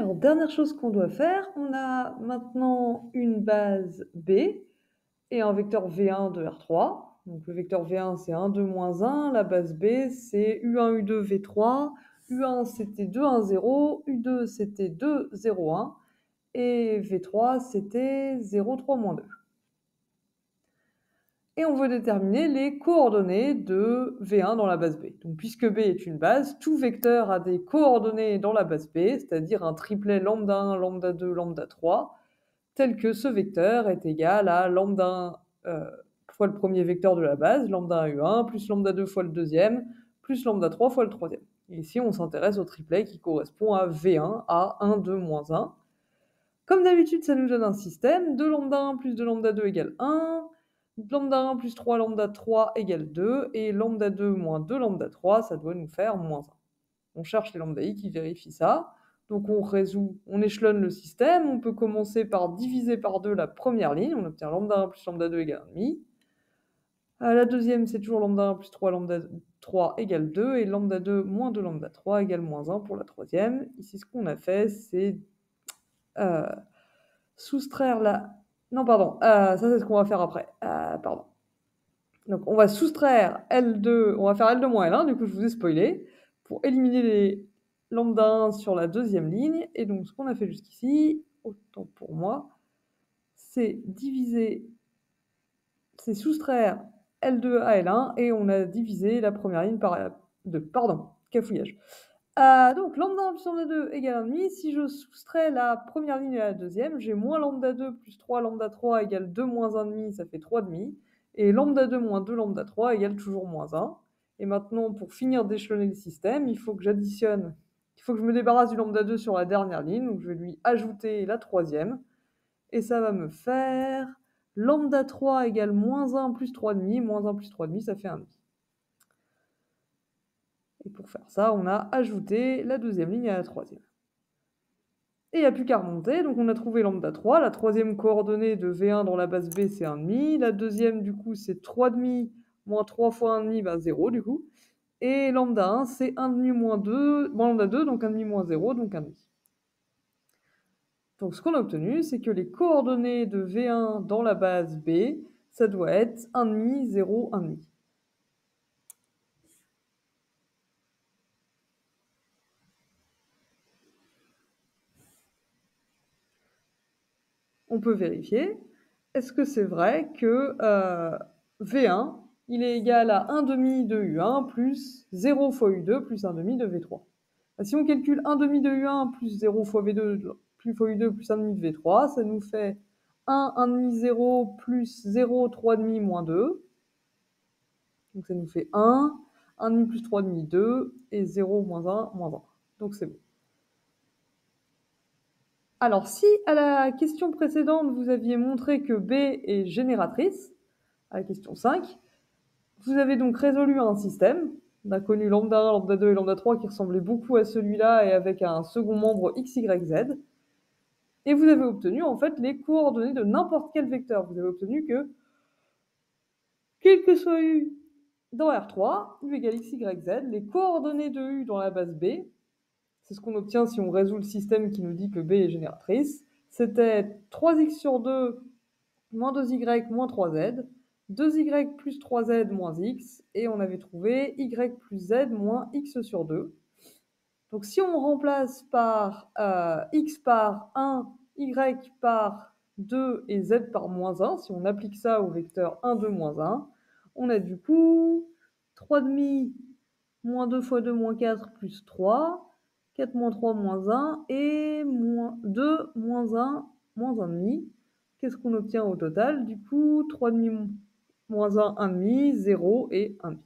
Alors, dernière chose qu'on doit faire, on a maintenant une base B et un vecteur V1 de R3. Donc le vecteur V1, c'est 1, 2, moins 1. La base B, c'est U1, U2, V3. U1, c'était 2, 1, 0. U2, c'était 2, 0, 1. Et V3, c'était 0, 3, moins 2. Et on veut déterminer les coordonnées de V1 dans la base B. Donc, puisque B est une base, tout vecteur a des coordonnées dans la base B, c'est-à-dire un triplet lambda 1, lambda 2, lambda 3, tel que ce vecteur est égal à lambda 1 fois le premier vecteur de la base, lambda 1 U1, plus lambda 2 fois le deuxième, plus lambda 3 fois le troisième. Et ici, on s'intéresse au triplet qui correspond à V1, à 1, 2, moins 1. Comme d'habitude, ça nous donne un système. 2 lambda 1 plus 2 lambda 2 égale 1. Lambda 1 plus 3 lambda 3 égale 2. Et lambda 2 moins 2 lambda 3, ça doit nous faire moins 1. On cherche les lambda i qui vérifient ça. Donc on résout, on échelonne le système. On peut commencer par diviser par 2 la première ligne. On obtient lambda 1 plus lambda 2 égale 1,5. La deuxième, c'est toujours lambda 1 plus 3 lambda 3 égale 2. Et lambda 2 moins 2 lambda 3 égale moins 1 pour la troisième. Ici, ce qu'on a fait, c'est soustraire la... Non, pardon, ça c'est ce qu'on va faire après. Pardon. Donc on va soustraire L2, on va faire L2 moins L1, du coup je vous ai spoilé, pour éliminer les lambda 1 sur la deuxième ligne. Et donc ce qu'on a fait jusqu'ici, autant pour moi, c'est diviser, c'est soustraire L2 à L1, et on a divisé la première ligne par 2. Pardon, cafouillage. Donc lambda 1 plus lambda 2 égale 1,5. Si je soustrais la première ligne à la deuxième, j'ai moins lambda 2 plus 3 lambda 3 égale 2 moins 1,5, ça fait 3,5. Et lambda 2 moins 2 lambda 3 égale toujours moins 1. Et maintenant, pour finir d'échelonner le système, il faut que j'additionne, il faut que je me débarrasse du lambda 2 sur la dernière ligne, donc je vais lui ajouter la troisième. Et ça va me faire lambda 3 égale moins 1 plus 3,5, moins 1 plus 3,5, ça fait 1,5. Et pour faire ça, on a ajouté la deuxième ligne à la troisième. Et il n'y a plus qu'à remonter, donc on a trouvé lambda 3. La troisième coordonnée de V1 dans la base B, c'est 1,5. La deuxième, du coup, c'est 3,5 moins 3 fois 1,5, bah 0 du coup. Et lambda 1, c'est 1,5 moins 2, moins lambda 2, donc 1,5 moins 0, donc 1,5. Donc ce qu'on a obtenu, c'est que les coordonnées de V1 dans la base B, ça doit être 1,5, 0, 1,5. On peut vérifier. Est-ce que c'est vrai que V1, il est égal à 1 demi de U1 plus 0 fois U2 plus 1 demi de V3. Si on calcule 1 demi de U1 plus 0 fois V2 plus fois U2 plus 1 demi de V3, ça nous fait 1, 1 demi 0 plus 0, 3 demi moins 2. Donc ça nous fait 1, 1 demi plus 3 demi 2 et 0 moins 1 moins 1. Donc c'est bon. Alors, si à la question précédente, vous aviez montré que B est génératrice, à la question 5, vous avez donc résolu un système d'un connu lambda 1, lambda 2 et lambda 3 qui ressemblait beaucoup à celui-là et avec un second membre x, y, z. Et vous avez obtenu en fait les coordonnées de n'importe quel vecteur. Vous avez obtenu que, quel que soit U dans R3, U égale x, y, z, les coordonnées de U dans la base B, c'est ce qu'on obtient si on résout le système qui nous dit que B est génératrice, c'était 3x sur 2 moins 2y moins 3z, 2y plus 3z moins x, et on avait trouvé y plus z moins x sur 2. Donc si on remplace par x par 1, y par 2 et z par moins 1, si on applique ça au vecteur 1, 2, moins 1, on a du coup 3,5 moins 2 fois 2 moins 4 plus 3, 4 moins 3 moins 1, et moins 2 moins 1 moins 1,5. Qu'est-ce qu'on obtient au total? Du coup, 3,5 moins 1, 1,5, 0 et 1,5.